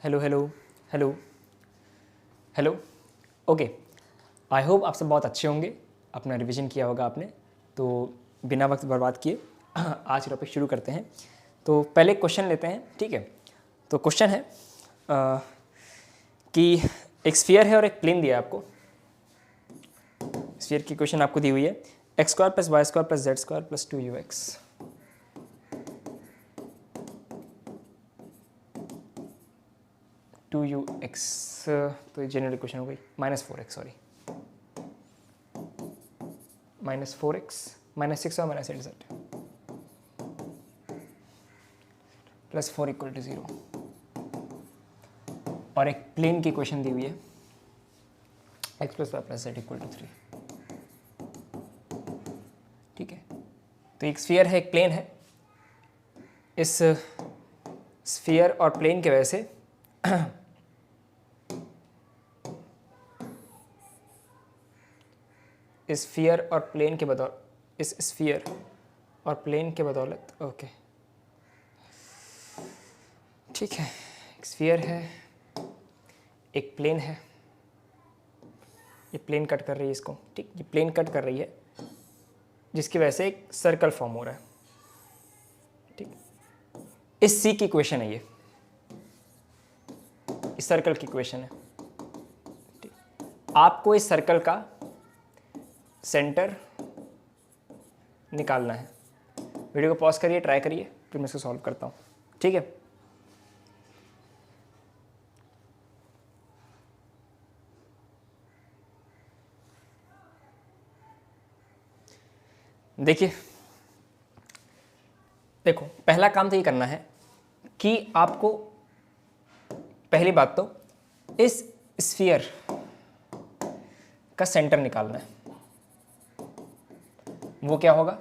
Hello hello hello hello. Okay, I hope आप सब बहुत अच्छे होंगे, अपना रिवीजन किया होगा आपने। तो बिना वक्त बर्बाद किए आज टॉपिक शुरू करते हैं। तो पहले क्वेश्चन लेते हैं, ठीक है। तो क्वेश्चन है कि एक स्फीयर है और एक प्लेन दिया है आपको। स्फीयर की क्वेश्चन आपको दी हुई है x square plus y square plus z square plus 2ux। तो ये जनरल क्वेश्चन हो गई। -4x, सॉरी, -4x -6 और -8z प्लस 4 = 0। और एक प्लेन की क्वेश्चन दी हुई है x plus y plus z = 3। ठीक है, तो एक स्फीयर है, एक प्लेन है। इस स्फीयर और प्लेन की वजह से इस स्फीयर और प्लेन के बदौलत ओके, ठीक है। एक स्फीयर है, एक प्लेन है। ये प्लेन कट कर रही है इसको, ठीक, ये प्लेन कट कर रही है, जिसकी वजह से एक सर्कल फॉर्म हो रहा है। ठीक, इस सी की इक्वेशन है ये, इस सर्कल की इक्वेशन है। ठीक, आपको इस सर्कल का सेंटर निकालना है। वीडियो को पॉज करिए, ट्राई करिए, फिर मैं इसको सॉल्व करता हूँ, ठीक है। देखिए, देखो, पहला काम तो ये करना है कि आपको पहली बात तो इस स्फीयर का सेंटर निकालना है। वो क्या होगा,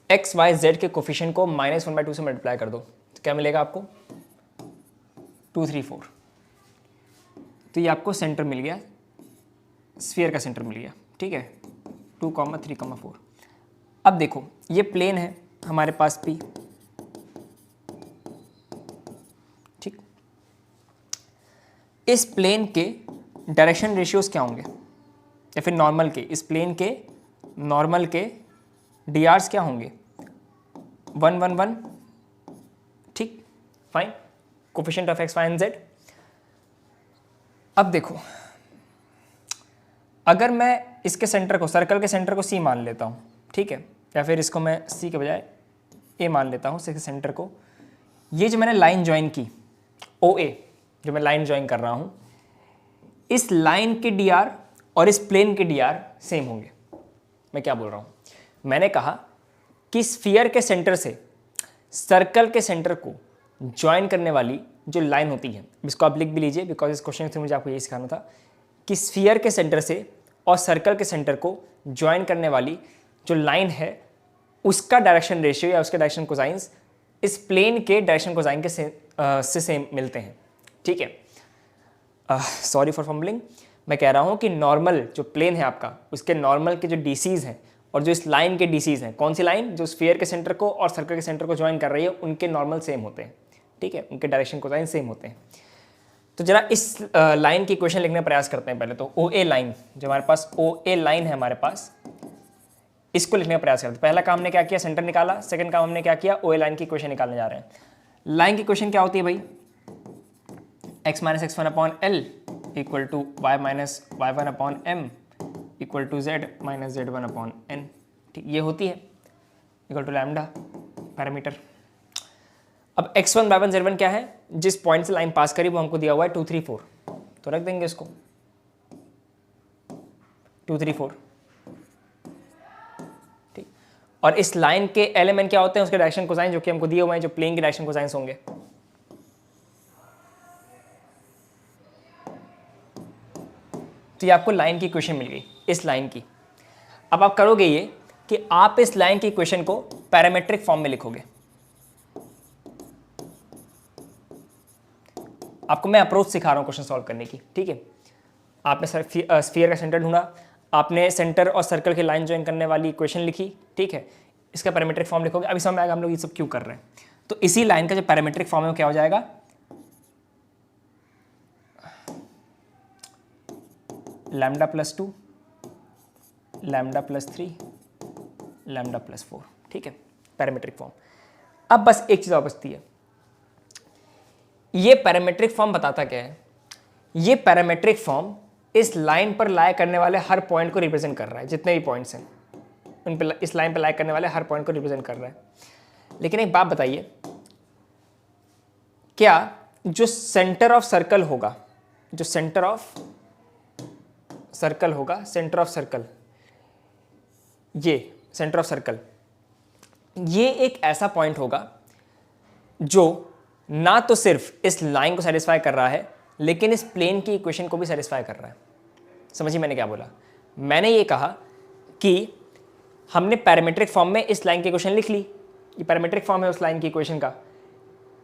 एक्स वाई जेड के कोफिशिएंट को -1/2 से मल्टीप्लाई कर दो, तो क्या मिलेगा आपको 2 3 4। तो ये आपको सेंटर मिल गया, स्फीयर का सेंटर मिल गया, ठीक है, 2, 3, 4। अब देखो, ये प्लेन है हमारे पास P, ठीक। इस प्लेन के डायरेक्शन रेशियोज क्या होंगे, या फिर नॉर्मल के, इस प्लेन के नॉर्मल के DRs क्या होंगे, 1 1 1, ठीक, fine, coefficient of x y and z. अब देखो, अगर मैं इसके सेंटर को, सर्कल के सेंटर को C मान लेता हूँ, ठीक है, या फिर इसको मैं C के बजाय A मान लेता हूँ, इसके सेंटर को। ये जो मैंने लाइन ज्वाइन की OA, जो मैं लाइन ज्वाइन कर रहा हूँ, इस लाइन के DR और इस प्लेन के DR सेम होंगे। मैं क्या बोल रहा हूँ, मैंने कहा कि स्फीयर के सेंटर से सर्कल के सेंटर को ज्वाइन करने वाली जो लाइन होती है, इसको आप लिख भी लीजिए, बिकॉज इस क्वेश्चन से मुझे आपको यही सिखाना था कि स्फीयर के सेंटर से और सर्कल के सेंटर को ज्वाइन करने वाली जो लाइन है, उसका डायरेक्शन रेशियो या उसके डायरेक्शन कोसाइंस इस प्लेन के डायरेक्शन कोसाइन के से सेम मिलते हैं, ठीक है। सॉरी फॉर फंबलिंग, मैं कह रहा हूँ कि नॉर्मल जो प्लेन है आपका, उसके नॉर्मल के जो DCs हैं और जो इस लाइन के DCs हैं, कौन सी लाइन, जो स्फीयर के सेंटर को और सर्कल के सेंटर को ज्वाइन कर रही है, उनके नॉर्मल सेम होते हैं, ठीक है, उनके डायरेक्शन कोसाइन सेम होते हैं। तो जरा इस लाइन की इक्वेशन लिखने का प्रयास करते हैं। पहले तो OA लाइन, जो हमारे पास OA लाइन है हमारे पास, इसको लिखने का प्रयास करते हैं। पहला काम हमने क्या किया, सेंटर निकाला। सेकंड काम हमने क्या किया, OA लाइन की इक्वेशन निकालने जा रहे हैं। लाइन की इक्वेशन क्या होती है भाई, x - x1/L = y - y1/m = z - z1/n, ठीक, ये होती है, इक्वल टू लैम्डा पैरामीटर। अब x1 y1 z1 क्या है, जिस पॉइंट से लाइन पास करी वो हमको दिया हुआ है 2 3 4, तो रख देंगे इसको 2 3 4, ठीक। और इस लाइन के एलिमेंट क्या होते हैं, उसके डायरेक्शन कोसाइन जो कि हमको दिए हुए हैं, जो प्लेन के डायरेक्शन कोसाइंस होंगे। तो ये आपको लाइन की इक्वेशन मिल गई, इस लाइन की। अब आप करोगे ये कि आप इस लाइन की इक्वेशन को पैरामीट्रिक फॉर्म में लिखोगे। आपको मैं अप्रोच सिखा रहा हूं क्वेश्चन सॉल्व करने की, ठीक है। आपने स्फीयर का सेंटर ढूंढा, आपने सेंटर और सर्कल की लाइन ज्वाइन करने वाली इक्वेशन लिखी, ठीक है, इसका पैरामीट्रिक फॉर्म लिखोगे। अभी समझ में आएगा हम लोग ये सब क्यों कर रहे हैं। तो इसी लाइन का जो पैरामीट्रिक फॉर्म है वो क्या हो जाएगा, lambda plus 2, lambda plus 3, lambda plus 4, ठीक है, पैरामीट्रिक फॉर्म। अब बस एक चीज़ और बचती है, ये पैरामीट्रिक फॉर्म बताता क्या है? ये पैरामीट्रिक फॉर्म इस लाइन पर लाई करने वाले हर पॉइंट को रिप्रेजेंट कर रहा है, जितने भी पॉइंट्स हैं उन पर, इस लाइन पर लाई करने वाले हर पॉइंट को रिप्रेजेंट कर रहा है। लेकिन एक बात बताइए, क्या जो सेंटर ऑफ सर्कल होगा, जो सेंटर ऑफ सर्कल होगा, सेंटर ऑफ सर्कल, ये सेंटर ऑफ सर्कल, ये एक ऐसा पॉइंट होगा जो ना तो सिर्फ इस लाइन को सेटिस्फाई कर रहा है, लेकिन इस प्लेन की इक्वेशन को भी सेटिस्फाई कर रहा है। समझिए मैंने क्या बोला? मैंने ये कहा कि हमने पैरामीट्रिक फॉर्म में इस लाइन की इक्वेशन लिख ली, ये पैरामीट्रिक फॉर्म है उस लाइन की इक्वेशन का।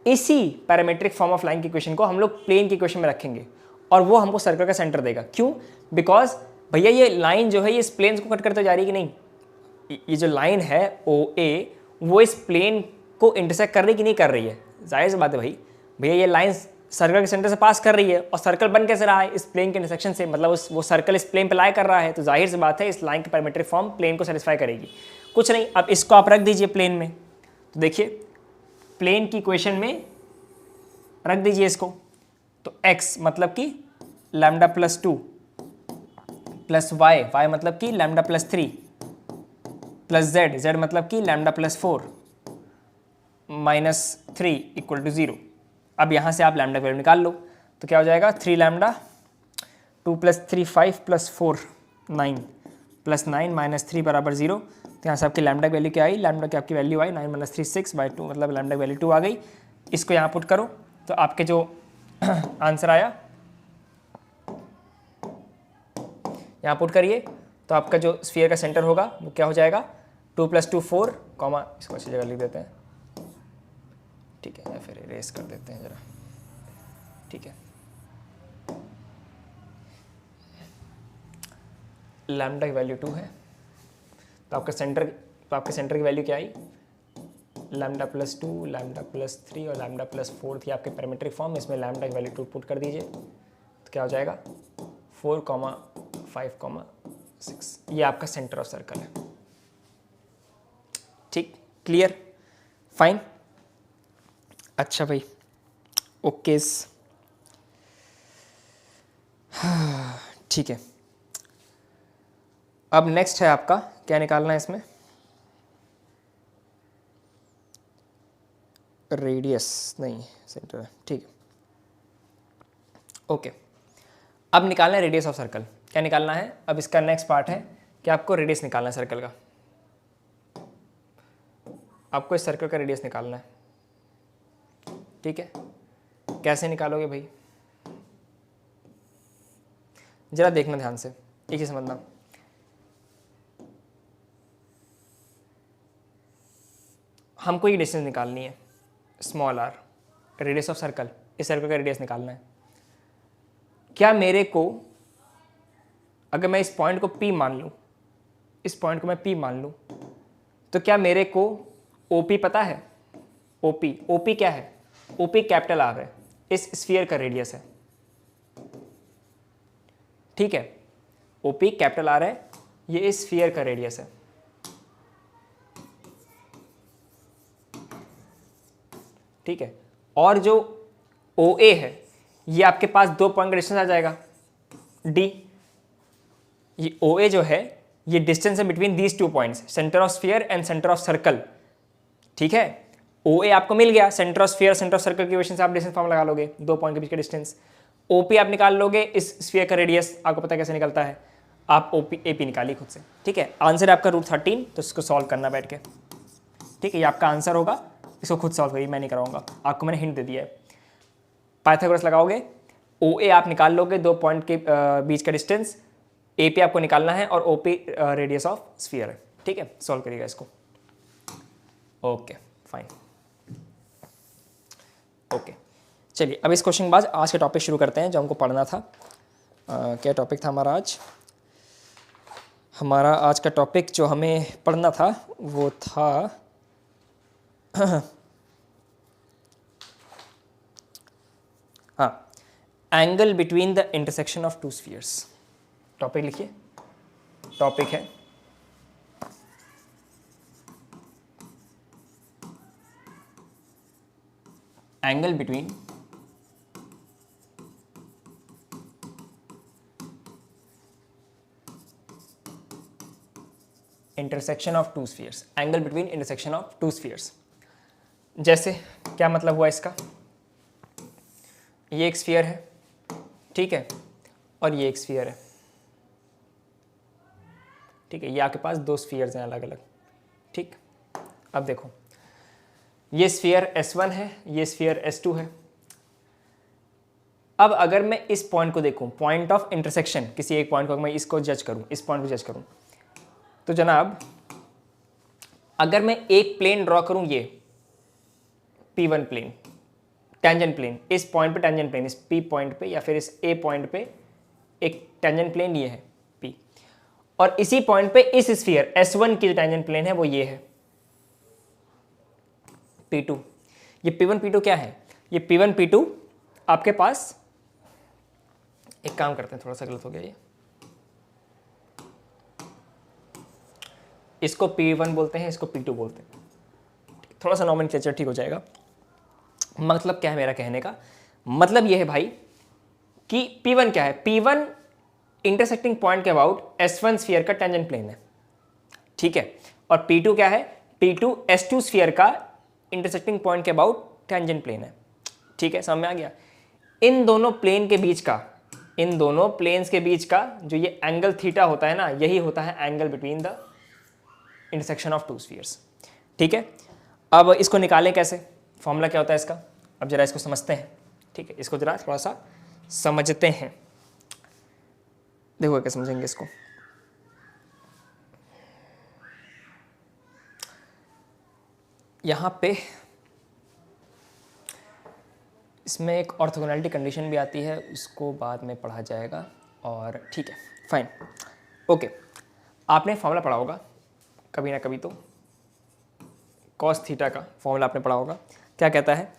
इसी पैरामीट्रिक फॉर्म ऑफ लाइन की इक्वेशन को हम लोग प्लेन की इक्वेशन में रखेंगे और वो हमको सर्कल का सेंटर देगा। क्यों? बिकॉज भैया ये लाइन जो है ये इस प्लेन को कट करते जा रही है कि नहीं? ये जो लाइन है ओ ए, वो इस प्लेन को इंटरसेक्ट कर रही कि नहीं कर रही है? जाहिर सी बात है भाई, भैया ये लाइन सर्कल के सेंटर से पास कर रही है और सर्कल बन कैसे रहा है? इस प्लेन के इंटरसेक्शन से, मतलब वो सर्कल इस प्लेन पे लाई कर रहा है, तो जाहिर सी बात है इस लाइन की पैरामीट्रिक फॉर्म प्लेन को सेटिस्फाई करेगी। कुछ नहीं, अब इसको आप रख दीजिए प्लेन में, तो देखिए प्लेन की इक्वेशन में रख दीजिए इसको, तो x मतलब कि lambda plus 2 plus y, y मतलब कि lambda plus 3 plus z, z मतलब कि lambda plus 4 minus 3 equal to 0। अब यहाँ से आप लैम्डा की वैल्यू निकाल लो, तो क्या हो जाएगा? 3 lambda, 2 plus 3 5 plus 4 9 plus 9 minus 3 बराबर 0। तो यहाँ से आपकी लैम्डा की वैल्यू क्या आई? लैम्डा की आपकी वैल्यू आई 9 माइनस 3 6/2, मतलब लैम्डा की वैल्यू 2 आ गई। इसको यहाँ पुट करो तो आपके जो आंसर आया, यहाँ पुट करिए तो आपका जो स्फीयर का सेंटर होगा वो क्या हो जाएगा? 2 + 2 4, कॉमा इसको अच्छी जगह लिख देते हैं, ठीक है, या फिर इरेज कर देते हैं ज़रा, ठीक है। लैम्डा की वैल्यू 2 है, तो आपके सेंटर की वैल्यू क्या आई? लैम्डा प्लस 2, लैम्डा प्लस 3 और लैम्डा प्लस 4 थी आपके पैरामीट्रिक फॉर्म। इसमें लैम्डा की वैल्यू 2 पुट कर दीजिए, तो क्या हो जाएगा? 4, 5, 6। ये आपका सेंटर ऑफ सर्कल है। ठीक, क्लियर, फाइन। अच्छा भाई, ओके, ठीक है। अब नेक्स्ट है आपका, क्या निकालना है इसमें? रेडियस नहीं, सेंटर है, ठीक है, ओके। अब निकालना है रेडियस ऑफ सर्कल। क्या निकालना है? अब इसका नेक्स्ट पार्ट है कि आपको रेडियस निकालना है सर्कल का। आपको इस सर्कल का रेडियस निकालना है, ठीक है। कैसे निकालोगे भाई? जरा देखना ध्यान से, एक ही समझना। हमको ये डिस्टेंस निकालनी है, small r, radius of circle. इस सर्कल का रेडियस निकालना है। क्या मेरे को, अगर मैं इस पॉइंट को P मान लूँ, इस पॉइंट को मैं P मान लूँ, तो क्या मेरे को OP पता है? OP क्या है? OP कैपिटल R है, इस स्फीयर का रेडियस है, ठीक है। OP कैपिटल R है, ये इस स्फीयर का रेडियस है, ठीक है। और जो OA है, ये आपके पास 2 पॉइंट का डिस्टेंस आ जाएगा, D। ये OA जो है, ये डिस्टेंस है between these 2 points, centre of sphere and centre of circle, ठीक है। OA आपको मिल गया, centre of sphere centre of circle की वजह से आप डिस्टेंस फॉर्म लगा लोगे, 2 पॉइंट के बीच का डिस्टेंस। OP आप निकाल लोगे, इस स्फीयर का रेडियस आपको पता कैसे निकलता है, आप AP निकालिए खुद से, ठीक है। आंसर है आपका √13, तो इसको सॉल्व करना बैठ के, ठीक है। ये आपका आंसर होगा, इसको खुद सॉल्व करिए, मैं नहीं कराऊंगा, आपको मैंने हिंट दे दिया है। पाइथागोरस लगाओगे, OA आप निकाल लोगे, 2 पॉइंट के बीच का डिस्टेंस, AP आपको निकालना है और OP रेडियस ऑफ स्फीयर है, ठीक है। सॉल्व करिएगा इसको, ओके फाइन, ओके। चलिए अब इस क्वेश्चन के बाद आज के टॉपिक शुरू करते हैं जो हमको पढ़ना था। क्या टॉपिक था हमारा आज? हमारा आज का टॉपिक जो हमें पढ़ना था वो था हाँ, angle between the intersection of 2 spheres. Topic लिखिए, टॉपिक है angle between intersection of two spheres, angle between intersection of two spheres. जैसे क्या मतलब हुआ इसका, ये एक स्फीयर है, ठीक है, और ये एक स्फीयर है, ठीक है, ये आपके पास दो स्फीयर्स हैं अलग अलग, ठीक। अब देखो ये स्फीयर S1 है, ये स्फीयर S2 है। अब अगर मैं इस पॉइंट को देखूं, पॉइंट ऑफ इंटरसेक्शन, किसी एक पॉइंट को मैं इसको जज करूं, इस पॉइंट को जज करूं, तो जनाब अगर मैं एक प्लेन ड्रॉ करूं, ये P1 प्लेन, टेंजेंट प्लेन, इस पॉइंट पे टेंजेंट प्लेन, इस P पॉइंट पे या फिर इस A पॉइंट पे एक टेंजेंट प्लेन ये है P, और इसी पॉइंट पे इस स्फीयर S1 की जो टेंजेंट प्लेन है वो ये है P2। ये P1 P2 क्या है, ये P1 P2 आपके पास, एक काम करते हैं, थोड़ा सा गलत हो गया ये, इसको P1 बोलते हैं, इसको P2 बोलते हैं, थोड़ा सा नॉमेनक्लेचर ठीक हो जाएगा। मतलब क्या है मेरा कहने का, मतलब ये है भाई कि P1 क्या है, P1 इंटरसेक्टिंग पॉइंट के अबाउट S1 स्फीयर का टेंजेंट प्लेन है, ठीक है, और P2 क्या है, P2 S2 स्फीयर का इंटरसेक्टिंग पॉइंट के अबाउट टेंजेंट प्लेन है, ठीक है, समझ में आ गया। इन दोनों प्लेन के बीच का, इन दोनों प्लेन्स के बीच का जो ये एंगल थीटा होता है ना, यही होता है angle between the intersection of two spheres, ठीक है। अब इसको निकालें कैसे, फॉर्मूला क्या होता है इसका, अब जरा इसको समझते हैं, ठीक है, इसको जरा थोड़ा सा समझते हैं, देखो क्या समझेंगे इसको। यहाँ पे इसमें एक ऑर्थोगोनैलिटी कंडीशन भी आती है, उसको बाद में पढ़ा जाएगा, और ठीक है, फाइन, ओके। आपने फॉर्मूला पढ़ा होगा कभी ना कभी तो, कॉस थीटा का फॉर्मूला आपने पढ़ा होगा, क्या कहता है,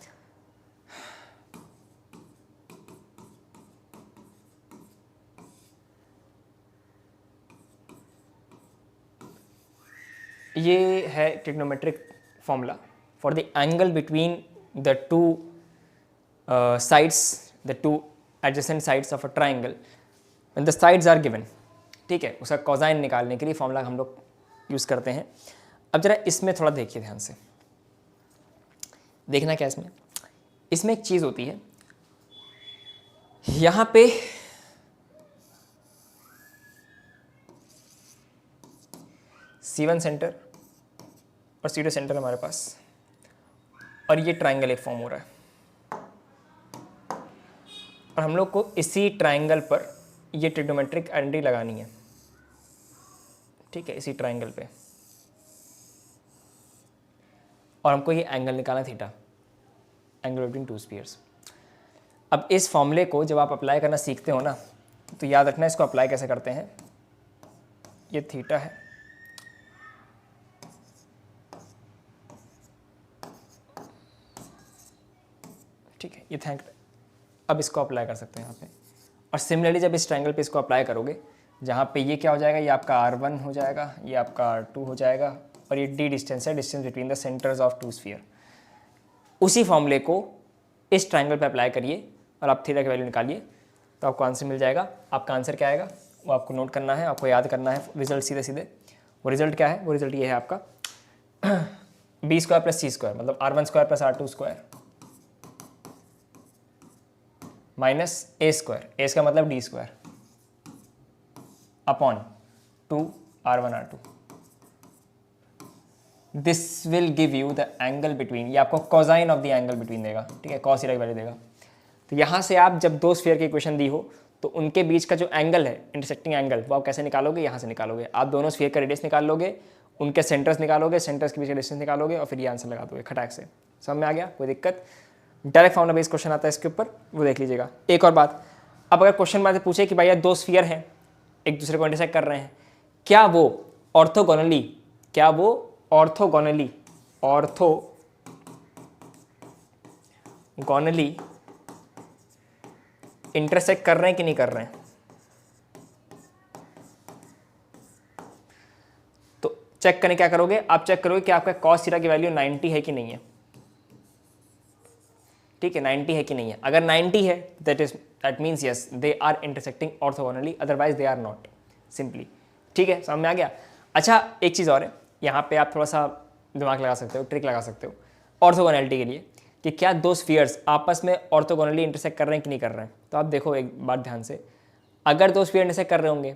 ये है trigonometric formula for the angle between the two sides, the two adjacent sides of a triangle when the sides are given, ठीक है, उसका कोसाइन निकालने के लिए फॉर्मूला हम लोग यूज़ करते हैं। अब जरा इसमें थोड़ा देखिए ध्यान से, देखना क्या इसमें एक चीज़ होती है, यहाँ पे C1 सेंटर और C2 सेंटर हमारे पास, और ये ट्राइंगल एक फॉर्म हो रहा है, और हम लोग को इसी ट्राइंगल पर ये ट्रिग्नोमेट्रिक आइडेंटिटी लगानी है, ठीक है, इसी ट्राइंगल पे, और हमको ये एंगल निकालना theta, angle between two spheres. अब इस फॉर्मूले को जब आप अप्लाई करना सीखते हो ना, तो याद रखना इसको अप्लाई कैसे करते हैं, ये थीटा है, ठीक है, ये थैंक, अब इसको अप्लाई कर सकते हैं यहाँ पे, और सिमिलरली जब इस ट्रायंगल पे इसको अप्लाई करोगे, जहाँ पे ये क्या हो जाएगा, ये आपका R1 हो जाएगा, ये आपका R2 हो जाएगा, और ये D डिस्टेंस है, distance between the centres of two sphere. उसी फॉर्मूले को इस ट्रायंगल पे अप्लाई करिए और आप थीटा की वैल्यू निकालिए, तो आपको आंसर मिल जाएगा। आपका आंसर क्या आएगा वो आपको नोट करना है, आपको याद करना है रिजल्ट सीधे सीधे। वो रिजल्ट क्या है, वो रिजल्ट ये है आपका B square plus C square, मतलब R1 square plus R2 square minus A square, A का मतलब D square upon 2 R1 R2। This will give you the angle between, ये आपको cosine of the angle between देगा, ठीक है, cos theta की value देगा। तो यहाँ से आप जब दो स्फीयर की इक्वेशन दी हो तो उनके बीच का जो एंगल है, इंटरसेक्टिंग एंगल, वो आप कैसे निकालोगे, यहाँ से निकालोगे। आप दोनों स्फीयर का रेडियस निकाल लोगे, उनके सेंटर्स निकालोगे, सेंटर्स के बीच का डिस्टेंस निकालोगे, और फिर ये आंसर लगा दोगे खटाक से। समझ में आ गया, कोई दिक्कत। डायरेक्ट फॉर्मूला बेस्ड क्वेश्चन आता है इसके ऊपर, वो देख लीजिएगा। एक और बात, अब अगर क्वेश्चन में पूछे कि भैया दो स्फीयर हैं, एक दूसरे को इंटरसेक्ट कर रहे हैं, क्या वो ऑर्थोगोनली, क्या वो ऑर्थोगोनली इंटरसेक्ट कर रहे हैं कि नहीं कर रहे हैं, चेक करने क्या करोगे, आप चेक करोगे कि आपका cos थीटा की वैल्यू 90 है कि नहीं है, ठीक है, 90 है कि नहीं है। अगर 90 है that means yes they are intersecting orthogonally, otherwise they are not, simply. ठीक है, समझ में आ गया। अच्छा एक चीज़ और है, यहाँ पे आप थोड़ा सा दिमाग लगा सकते हो, ट्रिक लगा सकते हो ऑर्थोगोनैलिटी के लिए, कि क्या दो स्फीयर्स आपस में ऑर्थोगोनली इंटरसेक्ट कर रहे हैं कि नहीं कर रहे हैं। तो आप देखो एक बात ध्यान से, अगर दो स्फीयर इंटरसेक्ट कर रहे होंगे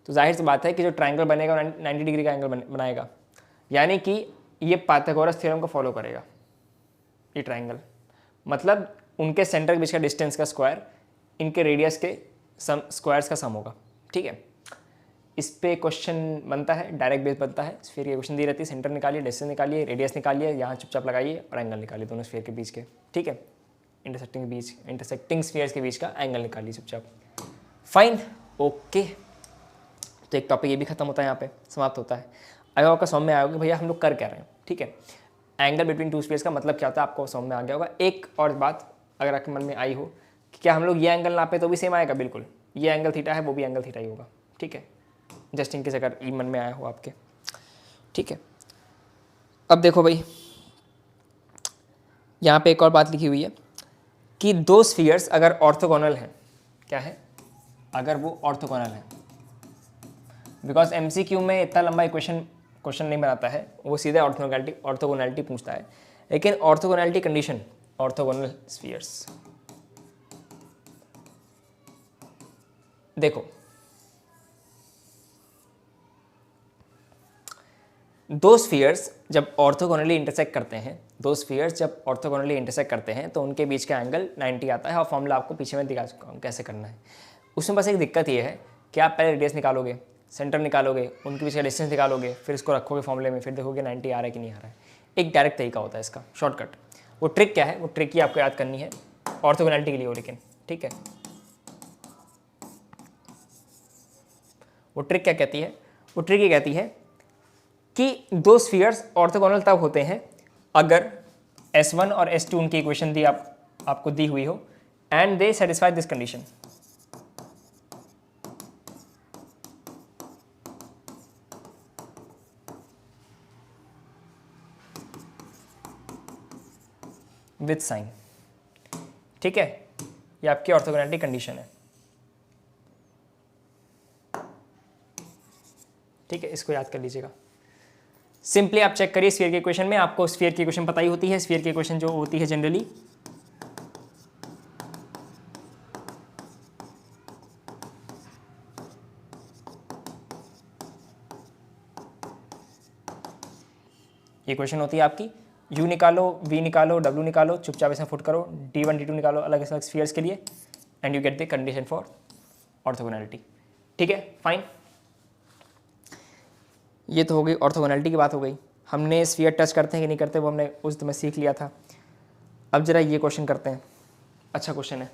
तो जाहिर सी बात है कि जो ट्रायंगल बनेगा 90 डिग्री का एंगल बनाएगा, यानी कि ये पाइथागोरस थ्योरम को फॉलो करेगा ये ट्रायंगल, मतलब उनके सेंटर के बीच का डिस्टेंस का स्क्वायर इनके रेडियस के स्क्वायर्स का सम होगा। ठीक है, इस पे क्वेश्चन बनता है, डायरेक्ट बेस बनता है, स्फीयर की क्वेश्चन दी रहती है, सेंटर निकालिए, डिस्टेंस निकालिए, रेडियस निकालिए, यहाँ चुपचाप लगाइए और एंगल निकालिए दोनों स्फीयर के बीच के। ठीक है, इंटरसेक्टिंग स्फीयर्स के बीच का एंगल निकालिए चुपचाप। फाइन, ओके, तो एक टॉपिक ये भी खत्म होता है, यहाँ पे समाप्त होता है। अगर आपका समझ में आया होगा भैया हम लोग कर क्या रहे हैं, ठीक है, एंगल बिटवीन टू स्फीयर्स का मतलब क्या होता है, आपको समझ में आ गया होगा। एक और बात अगर आपके मन में आई हो कि क्या हम लोग ये एंगल नापे तो भी सेम आएगा, बिल्कुल, ये एंगल थीटा है वो भी एंगल थीटा ही होगा। ठीक है, जस्ट इन केस अगर ये मन में आया हो आपके। ठीक है, अब देखो भाई यहाँ पे एक और बात लिखी हुई है कि दो स्फीयर्स अगर ऑर्थोगोनल हैं, क्या है, अगर वो ऑर्थोगोनल है, बिकॉज एमसीक्यू में इतना लंबा क्वेश्चन नहीं बनाता है, वो सीधे ऑर्थोगोनैलिटी पूछता है, लेकिन ऑर्थोगोनैलिटी कंडीशन, ऑर्थोगोनल स्फीयर्स, देखो दो स्फीयर्स जब ऑर्थोगोनली इंटरसेक्ट करते हैं, तो उनके बीच का एंगल 90 आता है, और फॉर्मूला आपको पीछे में दिखा चुका हूँ कैसे करना है। उसमें बस एक दिक्कत ये है कि आप पहले रेडियस निकालोगे, सेंटर निकालोगे, उनके बीच का डिस्टेंस निकालोगे, फिर इसको रखोगे फॉर्मूले में, फिर देखोगे 90 आ रहा है कि नहीं आ रहा है। एक डायरेक्ट तरीका होता है इसका, शॉर्टकट। वो ट्रिक क्या है, वो ट्रिक ही आपको याद करनी है ऑर्थोगोनैलिटी के लिए हो, लेकिन ठीक है, वो ट्रिक क्या कहती है, वो ट्रिक ये कहती है कि दो स्फीयर्स ऑर्थोगोनल तब होते हैं अगर S1 और S2 उनकी इक्वेशन दी आपको दी हुई हो, and they satisfy this condition. With sine, ठीक है, ये आपकी ऑर्थोगोनैलिटी कंडीशन है। ठीक है, इसको याद कर लीजिएगा। सिंपली आप चेक करिए स्फीयर के इक्वेशन में, आपको स्फीयर की इक्वेशन पता ही होती है। स्फीयर की इक्वेशन जो होती है जनरली इक्वेशन होती है आपकी, u निकालो, v निकालो, w निकालो, चुपचाप इसमें फुट करो, d1 d2 निकालो अलग अलग स्फीयर्स के लिए, and you get the condition for orthogonality. ठीक है, फाइन, ये तो हो गई ऑर्थोगोनैलिटी की बात हो गई। हमने स्फीयर टच करते हैं कि नहीं करते वो हमने उस समय सीख लिया था। अब जरा ये क्वेश्चन करते हैं, अच्छा क्वेश्चन है।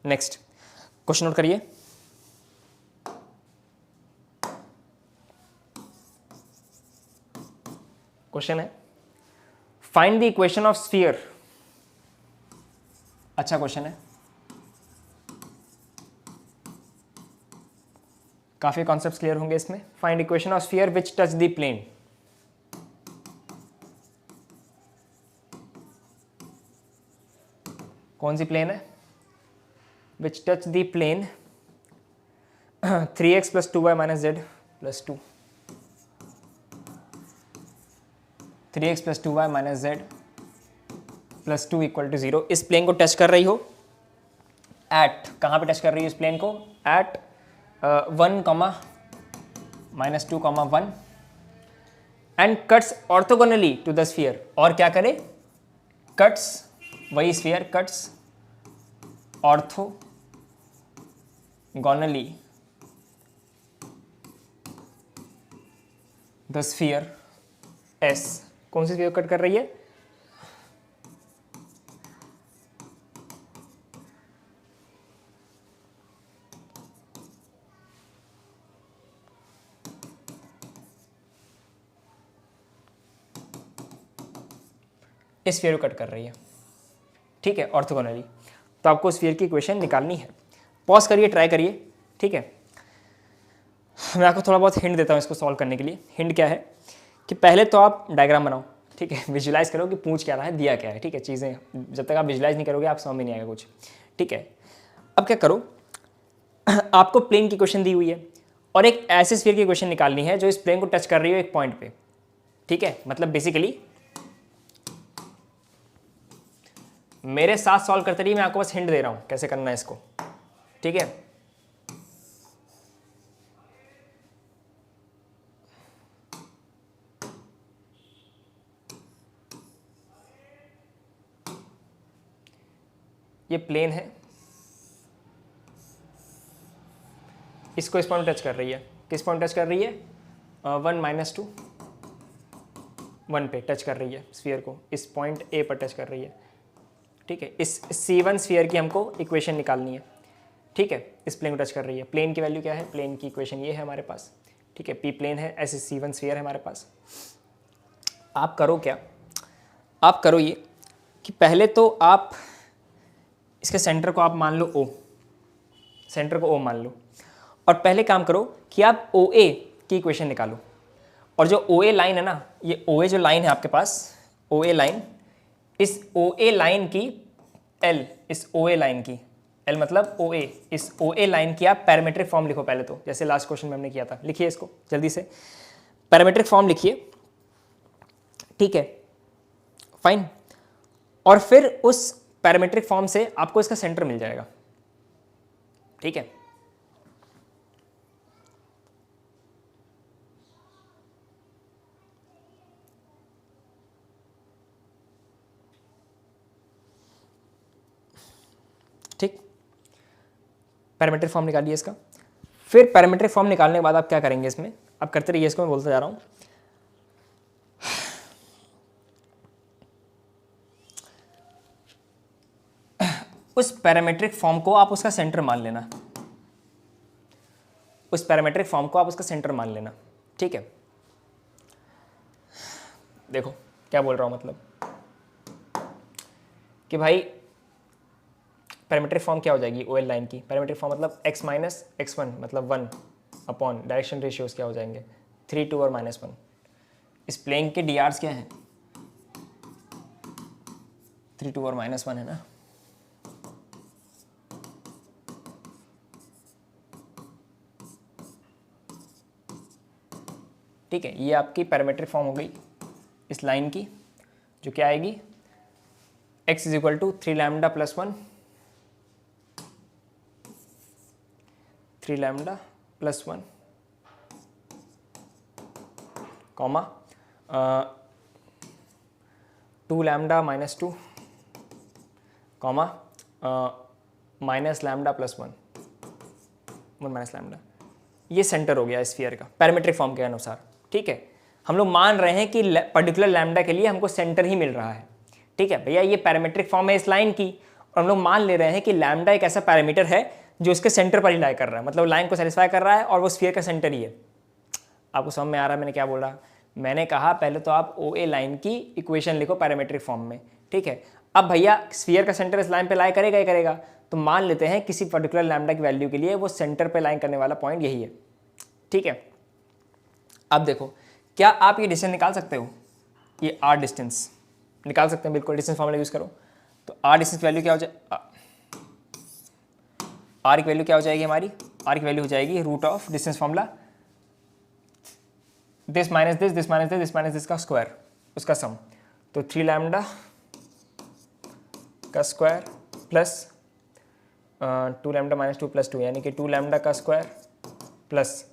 नेक्स्ट क्वेश्चन नोट करिए, क्वेश्चन है find the equation of sphere. अच्छा क्वेश्चन है, काफी कॉन्सेप्ट्स क्लियर होंगे इसमें। Find equation of sphere which touch the plane. कौन सी प्लेन है, which touch the plane 3x + 2y - z + 2, 3x + 2y - z + 2 = 0। इस प्लेन को टच कर रही हो एट, कहाँ पे टच कर रही हो इस प्लेन को, at 1, -2, 1 and cuts orthogonally to the sphere. और क्या करे, कट्स, वही sphere cuts orthogonally the sphere S। कौन सी स्फीयर कट कर रही है, इस स्फीयर को कट कर रही है। ठीक है, ऑर्थोगोनली। तो आपको स्फीयर की इक्वेशन निकालनी है। पॉज करिए, ट्राई करिए। ठीक है, मैं आपको थोड़ा बहुत हिंट देता हूँ इसको सॉल्व करने के लिए। हिंट क्या है कि पहले तो आप डायग्राम बनाओ, ठीक है, विजुलाइज करो कि पूछ क्या रहा है, दिया क्या है, ठीक है। चीज़ें जब तक आप विजुलाइज नहीं करोगे आप समझ में नहीं आएगा कुछ, ठीक है। अब क्या करो, आपको प्लेन की क्वेश्चन दी हुई है और एक ऐसे स्फीयर की क्वेश्चन निकालनी है जो इस प्लेन को टच कर रही हो एक पॉइंट पे, ठीक है। मतलब बेसिकली मेरे साथ सॉल्व करते रहिए, मैं आपको बस हिंट दे रहा हूं कैसे करना है इसको, ठीक है। ये प्लेन है, इसको इस पॉइंट टच कर रही है। किस पॉइंट टच कर रही है? 1 - 2 1 पे टच कर रही है स्फीयर को, इस पॉइंट ए पर टच कर रही है, ठीक है। इस C1 स्फीयर की हमको इक्वेशन निकालनी है, ठीक है। इस प्लेन को टच कर रही है। प्लेन की वैल्यू क्या है? प्लेन की इक्वेशन ये है हमारे पास, ठीक है। पी प्लेन है, ऐसे C1 स्फीयर है हमारे पास। आप करो क्या, आप करो ये कि पहले तो आप इसके सेंटर को आप मान लो O, सेंटर को O मान लो, और पहले काम करो कि आप OA की इक्वेशन निकालो। और जो OA लाइन है ना, ये OA जो लाइन है आपके पास, OA लाइन, इस OA लाइन की L, इस OA लाइन की L मतलब OA, इस OA लाइन की आप पैरामीट्रिक फॉर्म लिखो पहले तो, जैसे लास्ट क्वेश्चन में हमने किया था। लिखिए इसको जल्दी से, पैरामीट्रिक फॉर्म लिखिए, ठीक है, फाइन। और फिर उस पैरामीट्रिक फॉर्म से आपको इसका सेंटर मिल जाएगा, ठीक है। ठीक, पैरामीट्रिक फॉर्म निकालिए इसका। फिर पैरामीट्रिक फॉर्म निकालने के बाद आप क्या करेंगे इसमें, आप करते रहिए इसको, मैं बोलता जा रहा हूं। उस पैरामीट्रिक फॉर्म को आप उसका सेंटर मान लेना, उस पैरामीट्रिक फॉर्म को आप उसका सेंटर मान लेना, ठीक है। देखो क्या बोल रहा हूं, मतलब कि भाई पैरामीट्रिक फॉर्म क्या हो जाएगी OL लाइन की? पैरामीट्रिक फॉर्म मतलब x - x1 मतलब 1 अपॉन डायरेक्शन रेशियोज क्या हो जाएंगे? 3, 2 और -1। इस प्लेन के DRs क्या हैं? 3, 2 और -1 है ना। ठीक है, ये आपकी पैरामीट्रिक फॉर्म हो गई इस लाइन की, जो क्या आएगी? x = 3 lambda + 1, 3 lambda + 1, comma 2 lambda - 2, comma -lambda + 1, 1 - lambda. ये सेंटर हो गया स्फीयर का पैरामीट्रिक फॉर्म के अनुसार, ठीक है। हम लोग मान रहे हैं कि पर्टिकुलर लैम्डा के लिए हमको सेंटर ही मिल रहा है, ठीक है भैया। ये पैरामीट्रिक फॉर्म है इस लाइन की, और हम लोग मान ले रहे हैं कि लैम्डा एक ऐसा पैरामीटर है जो उसके सेंटर पर ही लाई कर रहा है, मतलब लाइन को सेटिस्फाई कर रहा है और वो स्फीयर का सेंटर ही है। आपको समझ में आ रहा है मैंने क्या बोला? मैंने कहा पहले तो आप OA लाइन की इक्वेशन लिखो पैरामीट्रिक फॉर्म में, ठीक है। अब भैया स्फीयर का सेंटर इस लाइन पे लाई करेगा ही करेगा, तो मान लेते हैं किसी पर्टिकुलर लैम्डा की वैल्यू के लिए वो सेंटर पे लाइन करने वाला पॉइंट यही है, ठीक है। अब देखो, क्या आप ये डिस्टेंस निकाल सकते हो? ये R डिस्टेंस निकाल सकते हैं, बिल्कुल। डिस्टेंस फॉर्मूला यूज करो तो R डिस्टेंस वैल्यू क्या हो जाए? R की वैल्यू क्या हो जाएगी हमारी? R की वैल्यू हो जाएगी √ distance formula this minus this, this minus this, this minus this का स्क्वायर, उसका सम। तो 3 लैम्डा का स्क्वायर प्लस 2 लैम्डा - 2 + 2, यानी कि 2 लैम्डा का स्क्वायर प्लस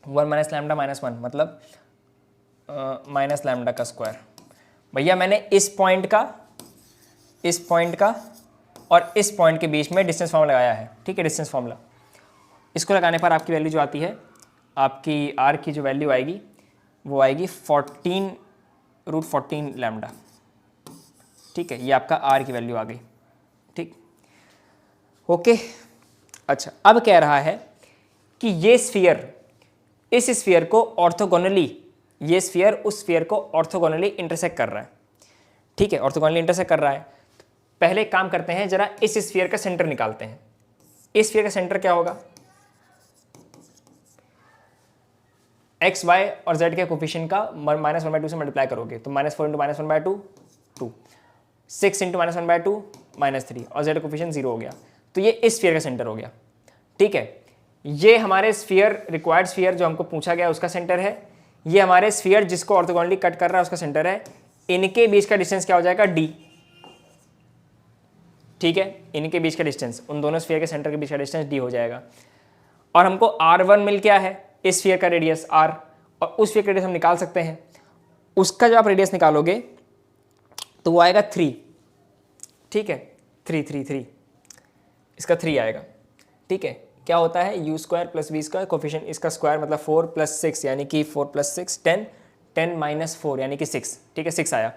1 - लैम्डा -1 मतलब - लैम्डा का स्क्वायर। भैया मैंने इस पॉइंट का और इस पॉइंट के बीच में डिस्टेंस फॉर्मूला लगाया है, ठीक है। डिस्टेंस फॉर्मूला इसको लगाने पर आपकी वैल्यू जो आती है, आपकी R की जो वैल्यू आएगी वो आएगी 14 √14 लैम्डा, ठीक है। ये आपका R की वैल्यू आ गई, ठीक, ओके। अच्छा, अब कह रहा है कि ये स्फीयर इस स्फीयर को ऑर्थोगोनली, ये स्फीयर उस स्फीयर को ऑर्थोगोनली इंटरसेक्ट कर रहा है, ठीक है। ऑर्थोगोनली इंटरसेक्ट कर रहा है। पहले एक काम करते हैं, जरा इस स्फीयर का सेंटर निकालते हैं। इस स्फीयर का सेंटर क्या होगा? एक्स वाई और जेड के कोफिशिएंट का -1/2 से मल्टीप्लाई करोगे तो -4 × -1/2 2, 6 × -1/2 -3 और जेड कोफिशिएंट 0 हो गया। तो ये इस स्फीयर का सेंटर हो गया। ठीक है, ये हमारे स्फीयर रिक्वायर्ड स्फीयर जो हमको पूछा गया उसका सेंटर है, ये हमारे स्फीयर जिसको ऑर्थोगोनली कट कर रहा है उसका सेंटर है। इनके बीच का डिस्टेंस क्या हो जाएगा, डी। ठीक है, इनके बीच का डिस्टेंस, उन दोनों स्फीयर के सेंटर के बीच का डिस्टेंस डी हो जाएगा। और हमको R1 मिल गया है, इस स्फीयर का रेडियस R, और उस स्फीयर का रेडियस हम निकाल सकते हैं। उसका जब आप रेडियस निकालोगे तो वो आएगा 3। ठीक है, 3 3 3, इसका 3 आएगा। ठीक है, क्या होता है u² + v², कोफिशिएंट इसका स्क्वायर मतलब 4 + 6 यानी कि 4 + 6 10, 10 - 4 यानी कि 6। ठीक है, 6 आया,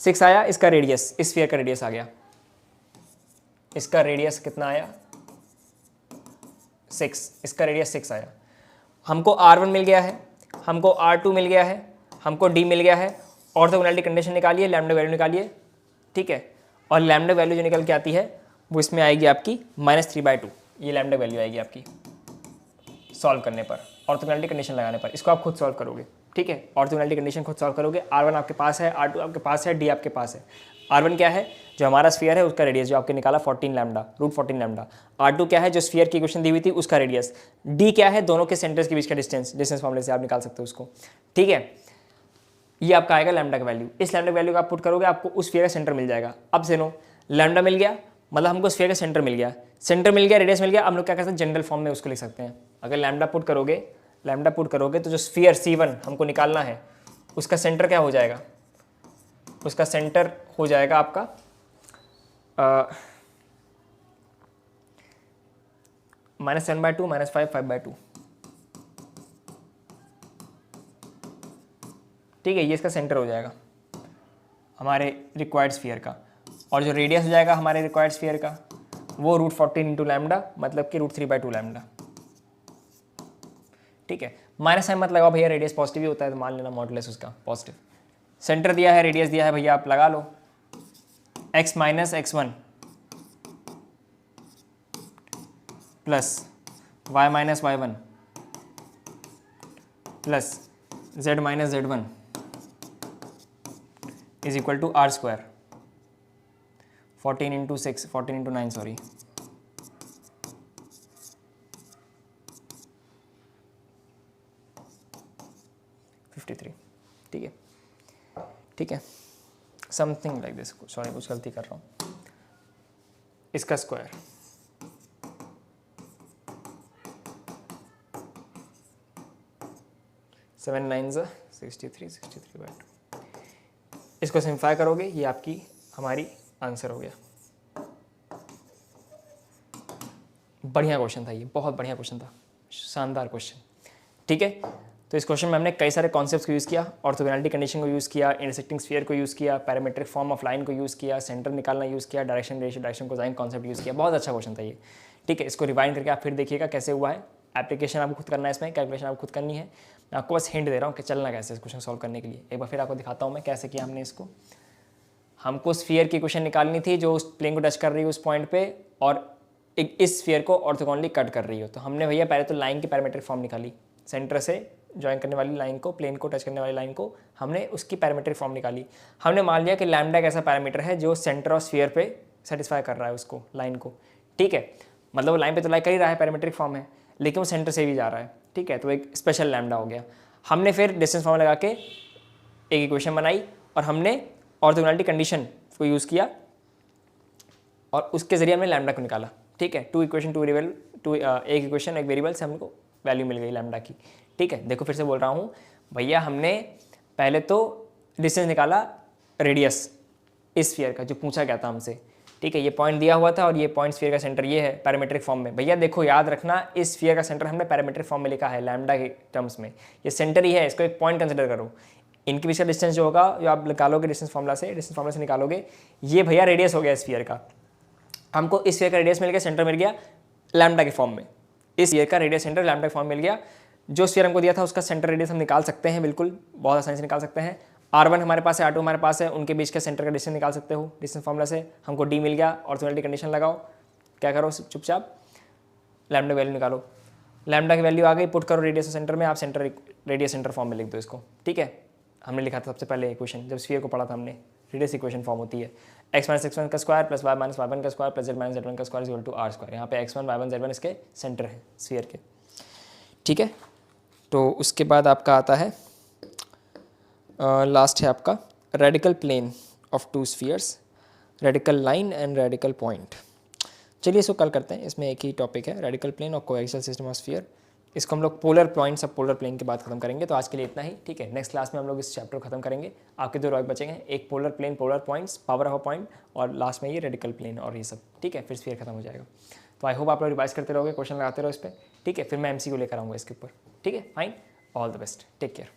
6 आया। इसका रेडियस, इस स्फीयर का रेडियस आ गया, इसका रेडियस कितना आया 6, इसका रेडियस 6 आया। हमको R1 मिल गया है, हमको R2 मिल गया है, हमको D मिल गया है। ऑर्थोगोनैलिटी कंडीशन निकालिए, लैम्डा वैल्यू निकालिए। ठीक है, और लैम्डा वैल्यू जो निकल के आती है वो इसमें आएगी आपकी -3/2। ये लैम्डा वैल्यू आएगी आपकी सॉल्व करने पर, ऑर्थोगोनैलिटी कंडीशन लगाने पर। इसको आप खुद सॉल्व करोगे। ठीक है, ऑर्थोगोनैलिटी कंडीशन खुद सॉल्व करोगे। R1 आपके पास है, R2 आपके पास है, D आपके पास है। R1 क्या है, जो हमारा स्फीयर है उसका रेडियस जो आपके निकाला 14 लैम्डा, √14 लैम्डा। R2 क्या है, जो स्फीयर की इक्वेशन दी हुई थी उसका रेडियस। D क्या है, दोनों के सेंटर्स के बीच का डिस्टेंस, डिस्टेंस फॉर्मूले से आप निकाल सकते हो उसको। ठीक है, ये आपका आएगा लैम्डा का वैल्यू। इस लैम्डा वैल्यू का आप पुट करोगे, आपको उस स्फीयर का सेंटर मिल जाएगा। अब सुनो, लैम्डा मिल गया मतलब हमको स्फीयर का सेंटर मिल गया, सेंटर मिल गया, रेडियस मिल गया। हम लोग क्या कर सकते हैं, जनरल फॉर्म में उसको लिख सकते हैं। अगर लैम्डा पुट करोगे तो जो स्फीयर C1 हमको निकालना है उसका सेंटर क्या हो जाएगा, उसका सेंटर हो जाएगा आपका -7/2 -5 5/2। ठीक है, ये इसका सेंटर हो जाएगा हमारे रिक्वायर्ड स्फीयर का। और जो रेडियस हो जाएगा हमारे रिक्वायर्ड स्फीयर का वो √14 × लैम्डा, मतलब कि √3/2 लैम्डा। ठीक है, माइनस साइन मत लगाओ भैया, रेडियस पॉजिटिव ही होता है तो मान लेना मॉडुलस उसका पॉजिटिव। सेंटर दिया है, रेडियस दिया है भैया, आप लगा लो। x - x1 plus y - y1 plus z - z1 is equal to R²। 14 × 6, 14 × 9 sorry, 53। ठीक है, ठीक है, समथिंग लाइक दिस। सॉरी, कुछ गलती कर रहा हूँ। इसका स्क्वायर 7 9 63 63/2। इसको सिंप्लीफाई करोगे, ये आपकी हमारी आंसर हो गया। बढ़िया क्वेश्चन था ये, बहुत बढ़िया क्वेश्चन था, शानदार क्वेश्चन। ठीक है, तो इस क्वेश्चन में हमने कई सारे कॉन्सेप्ट्स को यूज़ किया, ऑर्थोगोनैलिटी कंडीशन को यूज़ किया, इंटरसेक्टिंग स्फीयर को यूज़ किया, पैरामीट्रिक फॉर्म ऑफ लाइन को यूज़ किया, सेंटर निकालना यूज़ किया, direction ratio, direction cosine concept use किया। बहुत अच्छा क्वेश्चन था ये। ठीक है, इसको रिवाइंड करके आप फिर देखिएगा कैसे हुआ है। एप्लीकेशन आपको खुद करना है, इसमें कैलकुलेशन आपको खुद करनी है। मैं आपको बस हिंट दे रहा हूँ कि चलना कैसे इस क्वेश्चन सॉल्व करने के लिए। एक बार फिर आपको दिखाता हूँ मैं कैसे किया हमने इसको। हमको स्फीयर की इक्वेशन निकालनी थी जो उस प्लेन को टच कर रही है उस पॉइंट पे, और इस स्फीयर को ऑर्थोगोनली कट कर रही हो। तो हमने भैया पहले तो लाइन की पैरामीट्रिक फॉर्म निकाली, सेंटर से ज्वाइन करने वाली लाइन को, प्लेन को टच करने वाली लाइन को, हमने उसकी पैरामीट्रिक फॉर्म निकाली। हमने मान लिया कि लैम्डा एक ऐसा पैरामीटर है जो सेंटर ऑफ स्फीयर पे सेटिस्फाई कर रहा है उसको, लाइन को। ठीक है, मतलब वो लाइन पे तो लाई कर ही रहा है, पैरामीट्रिक फॉर्म है, लेकिन वो सेंटर से भी जा रहा है। ठीक है, तो एक स्पेशल लैम्डा हो गया। हमने फिर डिस्टेंस फॉर्म लगा के एक इक्वेशन बनाई और हमने ऑर्थोगोनैलिटी कंडीशन को यूज़ किया और उसके जरिए हमने लैम्डा को निकाला। ठीक है, एक इक्वेशन एक वेरिएबल से हमको वैल्यू मिल गई लैम्डा की। ठीक है, देखो फिर से बोल रहा हूँ भैया, हमने पहले तो डिस्टेंस निकाला, रेडियस इस स्फीयर का जो पूछा गया था हमसे। ठीक है, ये पॉइंट दिया हुआ था और ये पॉइंट स्फीयर का सेंटर ये है पैरामीट्रिक फॉर्म में। भैया देखो, याद रखना, इस स्फीयर का सेंटर हमने पैरामीट्रिक फॉर्म में लिखा है लैम्डा के टर्म्स में। ये सेंटर ही है, इसको एक पॉइंट कंसिडर करो। इनके बीच का डिस्टेंस जो होगा, जो आप निकालोगे डिस्टेंस फार्मूला से निकालोगे, ये भैया रेडियस हो गया स्फीयर का। हमको इस स्फीयर का रेडियस मिल गया, सेंटर मिल गया लैम्डा के फॉर्म में। इस स्फीयर का रेडियस सेंटर लैम्डा के फॉर्म मिल गया। जो स्फीयर हमको दिया था उसका सेंटर रेडियस हम निकाल सकते हैं, बिल्कुल बहुत आसानी से निकाल सकते हैं। R1 हमारे पास है, R2 हमारे पास है, उनके बीच का सेंटर का डिस्टेंस निकाल सकते हो डिस्टेंस फार्मूला से। हमको D मिल गया, ऑर्थोगोनैलिटी कंडीशन लगाओ, क्या करो चुपचाप लैम्डा वैल्यू निकालो। लैम्डा की वैल्यू आ गई, पुट करो रेडियस सेंटर में, आप सेंटर रेडियस सेंटर फॉर्म में लिख दो इसको, ठीक है। हमने लिखा था सबसे पहले इक्वेशन, जब स्फीयर को पढ़ा था हमने, रेडियस इक्वेशन फॉर्म होती है x माइनस x1 का square plus y minus y1 का square plus z minus z1 का square equal to r square. यहाँ पे x1 y1 z1 इसके सेंटर है स्फीयर के, ठीक है। तो उसके बाद आपका आता है लास्ट है आपका radical plane of two spheres, radical line and radical point. चलिए इसको कल करते हैं, इसमें एक ही टॉपिक है रेडिकल प्लेन और कोएक्सियल सिस्टम ऑफ स्फीयर। इसको हम लोग polar points of polar plane के बाद खत्म करेंगे। तो आज के लिए इतना ही, ठीक है। नेक्स्ट क्लास में हम लोग इस चैप्टर को खत्म करेंगे। आपके दो टॉपिक बचेंगे, एक polar plane polar points power of point, और लास्ट में ये रेडिकल प्लेन और ये सब, ठीक है। फिर स्फीयर खत्म हो जाएगा। तो आई होप आप लोग रिवाइज करते रहोगे, क्वेश्चन लगाते रहो इस पर, ठीक है। फिर मैं एमसीक्यू लेकर आऊँगा इसके ऊपर, ठीक है। Fine, all the best, take care.